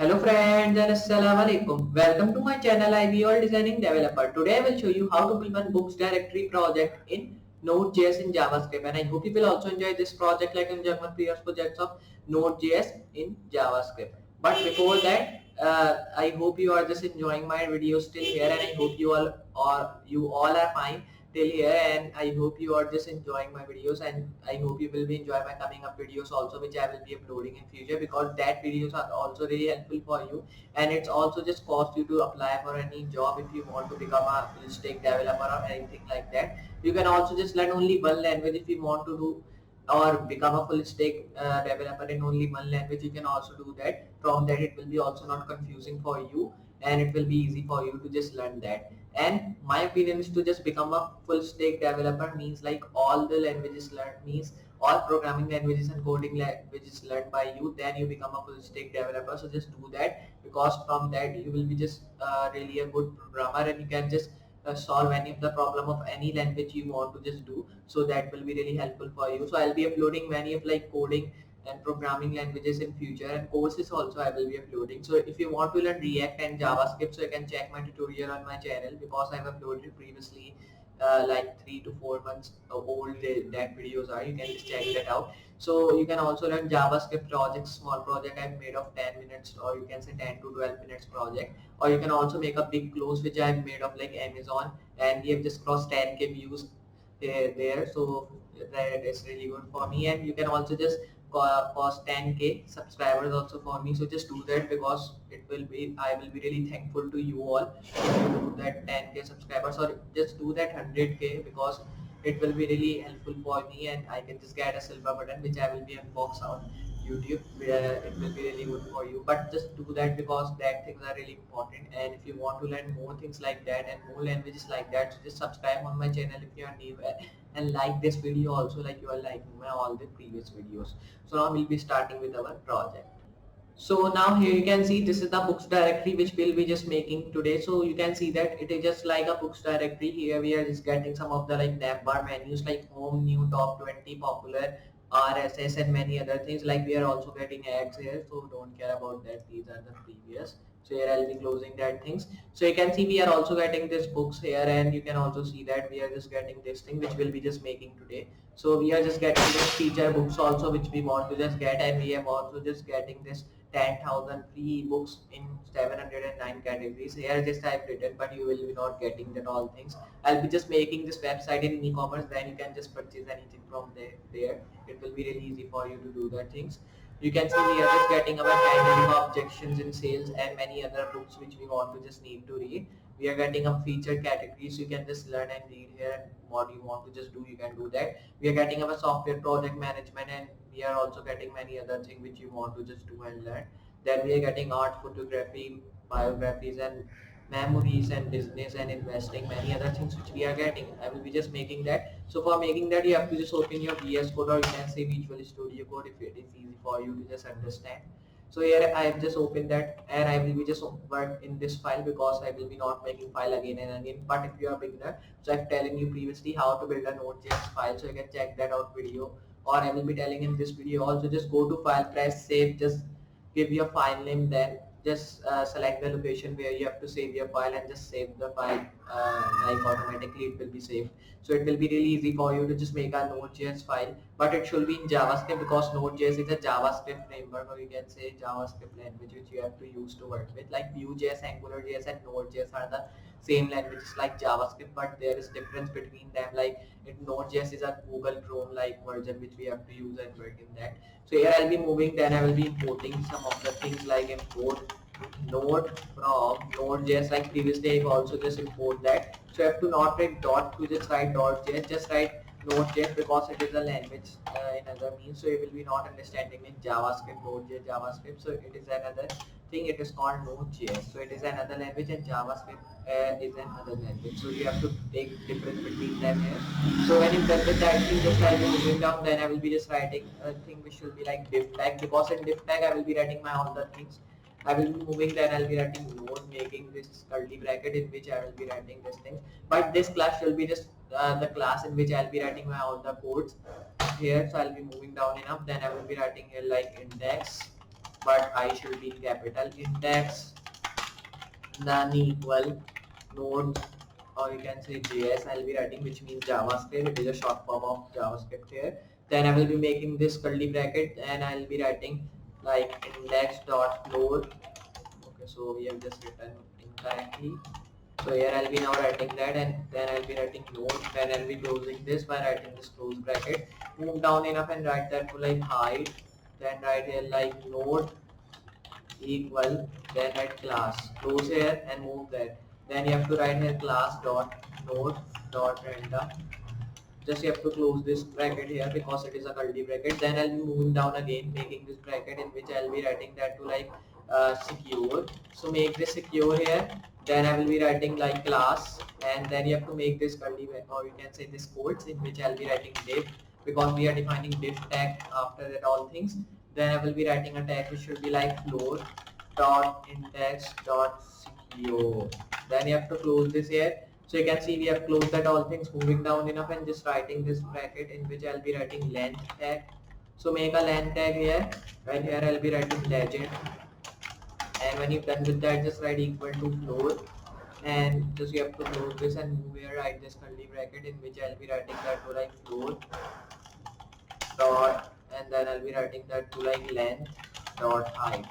Hello friends and assalamu alaikum. Welcome to my channel IBOL Designing Developer. Today I will show you how to build one books directory project in Node.js in JavaScript, and I hope you will also enjoy this project like in my previous projects of Node.js in JavaScript. But before that, I hope you are just enjoying my videos till here, and I hope you all are fine till here, and I hope you are just enjoying my videos, and I hope you will be enjoying my coming up videos also, which I will be uploading in future, because that videos are also really helpful for you, and it's also just cost you to apply for any job if you want to become a full stack developer or anything like that. You can also just learn only one language if you want to do or become a full stack developer in only one language. You can also do that. From that it will be also not confusing for you, and it will be easy for you to just learn that. And my opinion is to just become a full stack developer means like all the languages learned, means all programming languages and coding languages learned by you, then you become a full stack developer. So just do that, because from that you will be just really a good programmer, and you can just solve any of the problem of any language you want to just do. So that will be really helpful for you. So I'll be uploading many of like coding and programming languages in future, and courses also I will be uploading. So if you want to learn React and JavaScript, so you can check my tutorial on my channel, because I've uploaded previously like 3 to 4 months old that videos are. You can just check that out. So you can also learn JavaScript projects, small project I've made of 10 minutes, or you can say 10 to 12 minutes project. Or you can also make a big close which I've made of like Amazon, and we have just crossed 10k views there. So that is really good for me, and you can also just cost 10k subscribers also for me. So just do that, because it will be, I will be really thankful to you all if you do that 10k subscribers, or just do that 100k, because it will be really helpful for me, and I can just get a silver button which I will be unbox on YouTube, where it will be really good for you. But just do that, because that things are really important. And if you want to learn more things like that and more languages like that, so just subscribe on my channel if you are new, and like this video also like you are liking my all the previous videos. So now we'll be starting with our project. So now here you can see this is the books directory which we'll be just making today. So you can see that it is just like a books directory. Here we are just getting some of the like navbar menus like home, new, top 20, popular, RSS, and many other things. Like we are also getting ads here, so don't care about that. These are the previous. So here I'll be closing that things. So you can see we are also getting this books here, and you can also see that we are just getting this thing which we'll be just making today. So we are just getting this feature books also which we want to just get, and we have also just getting this 10,000 free books in 709 categories. Here just I've written, but you will be not getting that all things. I'll be just making this website in e-commerce, then you can just purchase anything from there. It will be really easy for you to do that things. You can see we are just getting our handling objections in sales and many other books which we want to just need to read. We are getting a featured categories. You can just learn and read here, and what you want to just do, you can do that. We are getting our software project management, and we are also getting many other things which you want to just do and learn. Then we are getting art, photography, biographies, and memories, and business and investing, many other things which we are getting. I will be just making that. So for making that, you have to just open your VS Code, or you can say Visual Studio Code if it is easy for you to just understand. So here I have just opened that, and I will be just work in this file, because I will be not making file again and again. But if you are beginner, so I've telling you previously how to build a Node.js file, so you can check that out video, or I will be telling in this video also. Just go to file, press save, just give your file name, then just select the location where you have to save your file, and just save the file, like automatically it will be saved. So it will be really easy for you to just make a Node.js file, but it should be in JavaScript, because Node.js is a JavaScript framework, or you can say JavaScript language which you have to use to work with. Like Vue.js, AngularJS, and Node.js are the same languages like JavaScript, but there is difference between them. Like Node.js is a Google Chrome like version which we have to use and work in that. So here I'll be moving, then I will be importing some of the things like import node from Node.js. Like previously I've also just import that. So you have to not write dot to just write .js, just write Node.js, because it is a language in other means. So you will be not understanding in JavaScript, Node.js, JavaScript. So it is another thing, it is called Node.js. So it is another language, and JavaScript is another language. So you have to take difference between them here. So when you're done with that thing, just I will be moving down, then I will be just writing a thing which will be like div tag, because in div tag I will be writing my all the things. I will be moving, then I'll be writing node, making this curly bracket in which I will be writing this thing. But this class will be just the class in which I'll be writing my all the codes here. So I'll be moving down enough, then I will be writing here like index, but I should be in capital. Index none equal node, or you can say JS I'll be writing, which means JavaScript. It is a short form of JavaScript here. Then I will be making this curly bracket and I'll be writing like index dot load. Okay, so we have just written incorrectly. So here I'll be now writing that, and then I'll be writing node. Then I'll be closing this by writing this close bracket. Move down enough and write that to like height. Then write here like node equal, then write class. Close here and move that. Then you have to write here class dot node dot random. Just you have to close this bracket here because it is a curly bracket. Then I'll be moving down again, making this bracket in which I'll be writing that to like secure. So make this secure here. Then I will be writing like class, and then you have to make this curly bracket, or you can say this quotes, in which I'll be writing div, because we are defining div tag after that all things. Then I will be writing a tag which should be like floor dot index dot secure. Then you have to close this here. So you can see we have closed that all things. Moving down enough and just writing this bracket in which I'll be writing length tag. So make a length tag here. Right here I'll be writing legend. And when you're done with that, just write equal to floor. And just you have to close this and move here, write this curly bracket in which I'll be writing that to like floor dot, and then I'll be writing that to like length dot height.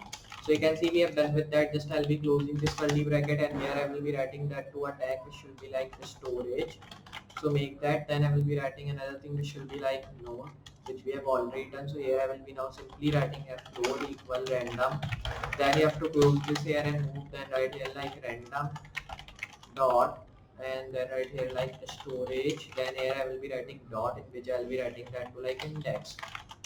So you can see we have done with that. Just I'll be closing this curly bracket, and here I will be writing that to a tag which should be like the storage. So make that. Then I will be writing another thing which should be like node, which we have already done. So here I will be now simply writing here floor equal random. Then you have to close this here and move, then write here like random dot, and then right here like storage. Then here I will be writing dot, in which I will be writing that to like index.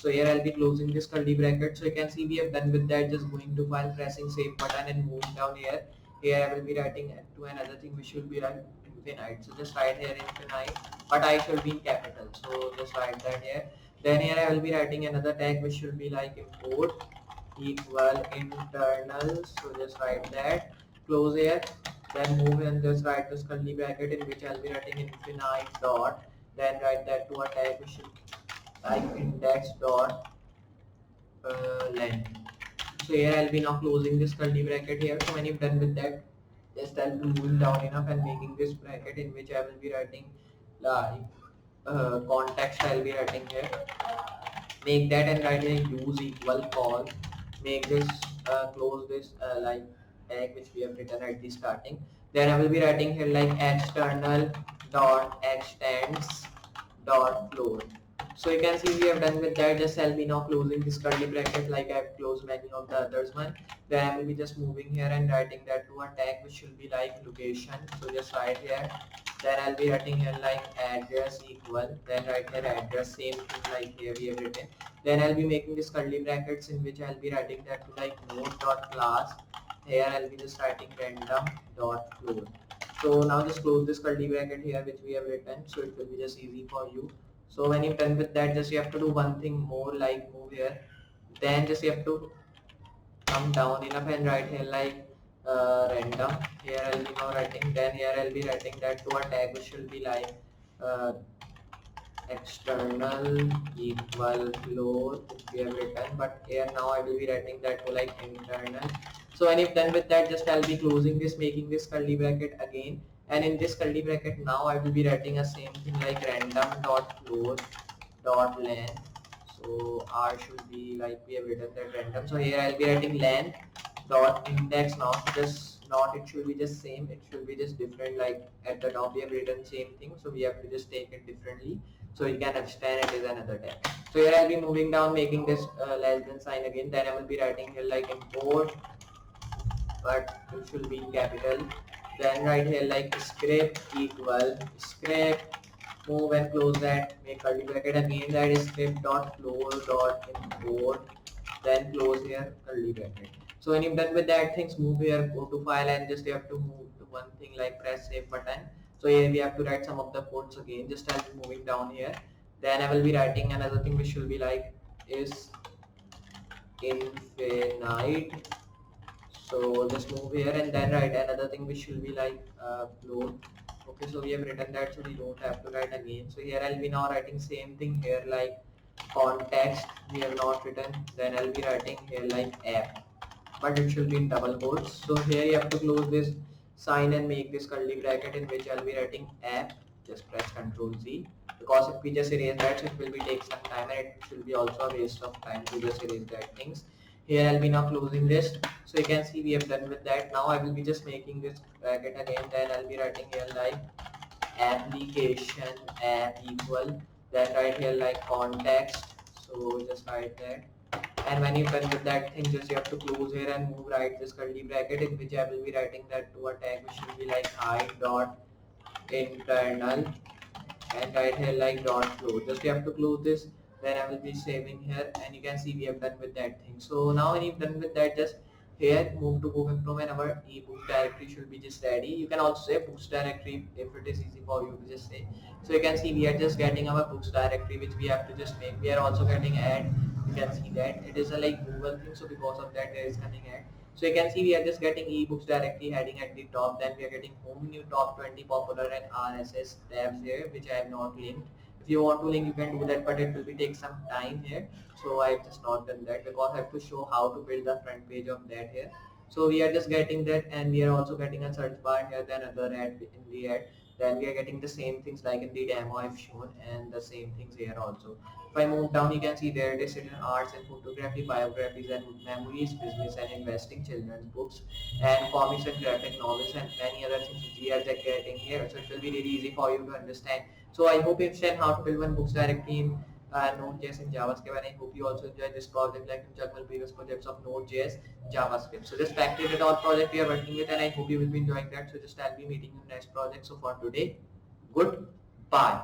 So here I'll be closing this curly bracket. So you can see we have done with that. Just going to file, pressing save button and moving down here. Here I will be writing to another thing which should be like infinite. So just write here infinite, but I should be in capital. So just write that here. Then here I will be writing another tag which should be like import equal internal. So just write that. Close here. Then move and just write this curly bracket in which I'll be writing infinite dot. Then write that to a tag which should like index dot length. So here I'll be now closing this curly bracket here. So when you're done with that, just I'll be moving down enough and making this bracket in which I will be writing like context. I'll be writing here. Make that and write a use equal call. Make this close this like tag which we have written at the starting. Then I will be writing here like external dot extends dot floor. So you can see we have done with that. Just I'll be now closing this curly bracket like I've closed many of the others one. Then I will be just moving here and writing that to a tag which should be like location. So just write here. Then I'll be writing here like address equal. Then write here address, same thing like here we have written. Then I'll be making this curly brackets in which I'll be writing that to like node dot class. Here I'll be just writing random dot floor. So now just close this curly bracket here which we have written, so it will be just easy for you. So when you're done with that, just you have to do one thing more, like move here. Then just you have to come down enough and write here like random. Here I'll be now writing. Then here I'll be writing that to a tag which will be like uh, external equal floor which we have written, but here now I will be writing that to like internal. So when you've done with that, just I'll be closing this, making this curly bracket again, and in this curly bracket now I will be writing a same thing like random dot floor dot length. So R should be like we have written that random. So here I'll be writing length dot index, not just not it should be just same, it should be just different. Like at the top we have written same thing, so we have to just take it differently so you can understand it is another tag. So here I'll be moving down, making this less than sign again. Then I will be writing here like import, but it should be in capital. Then right here like script equal script, move and close that, make curly bracket again, that is script dot floor dot import, then close here curly bracket. So when you've done with that things, move here, go to file, and just you have to move to one thing like press save button. So here we have to write some of the codes again. Just I'll be moving down here. Then I will be writing another thing which will be like is infinite. So just move here and then write another thing which will be like float. Okay, so we have written that, so we don't have to write again. So here I'll be now writing same thing here like context we have not written, then I'll be writing here like app, but it should be in double quotes. So here you have to close this sign and make this curly bracket in which I'll be writing app. Just press Ctrl Z, because if we just erase that, it will be take some time and it will be also a waste of time to just erase that things. Here I'll be now closing this. So you can see we have done with that. Now I will be just making this bracket again, then I'll be writing here like application app equal, then write here like context. So just write that, and when you're done with that thing, just you have to close here and move right this curly bracket in which I will be writing that to a tag which will be like hide dot internal, and right here like dot flow. Just you have to close this, then I will be saving here, and you can see we have done with that thing. So now when you've done with that, just here move to Google Chrome and our ebook directory should be just ready. You can also say books directory if it is easy for you to just say. So you can see we are just getting our books directory which we have to just make. We are also getting ad. You can see that it is a like Google thing, so because of that there is coming ad. So you can see we are just getting ebooks directly heading at the top, then we are getting home new top 20 popular and RSS tabs here which I have not linked. If you want to link you can do that, but it will be take some time here. So I have just not done that because I have to show how to build the front page of that here. So we are just getting that, and we are also getting a search bar here, then other ad in the ad. Then we are getting the same things like in the demo I've shown, and the same things here also. If I move down, you can see there it is written arts and photography, biographies and memories, business and investing, children's books, and comics and graphic novels, and many other things which we are just getting here. So it will be really easy for you to understand. So I hope you've seen how to build one books directly in Node.js and JavaScript, and I hope you also enjoy this project like in Chuckle previous projects of Node.js, JavaScript. So just practice it all project we are working with, and I hope you will be enjoying that. So just I'll be meeting you in next project. So for today, goodbye.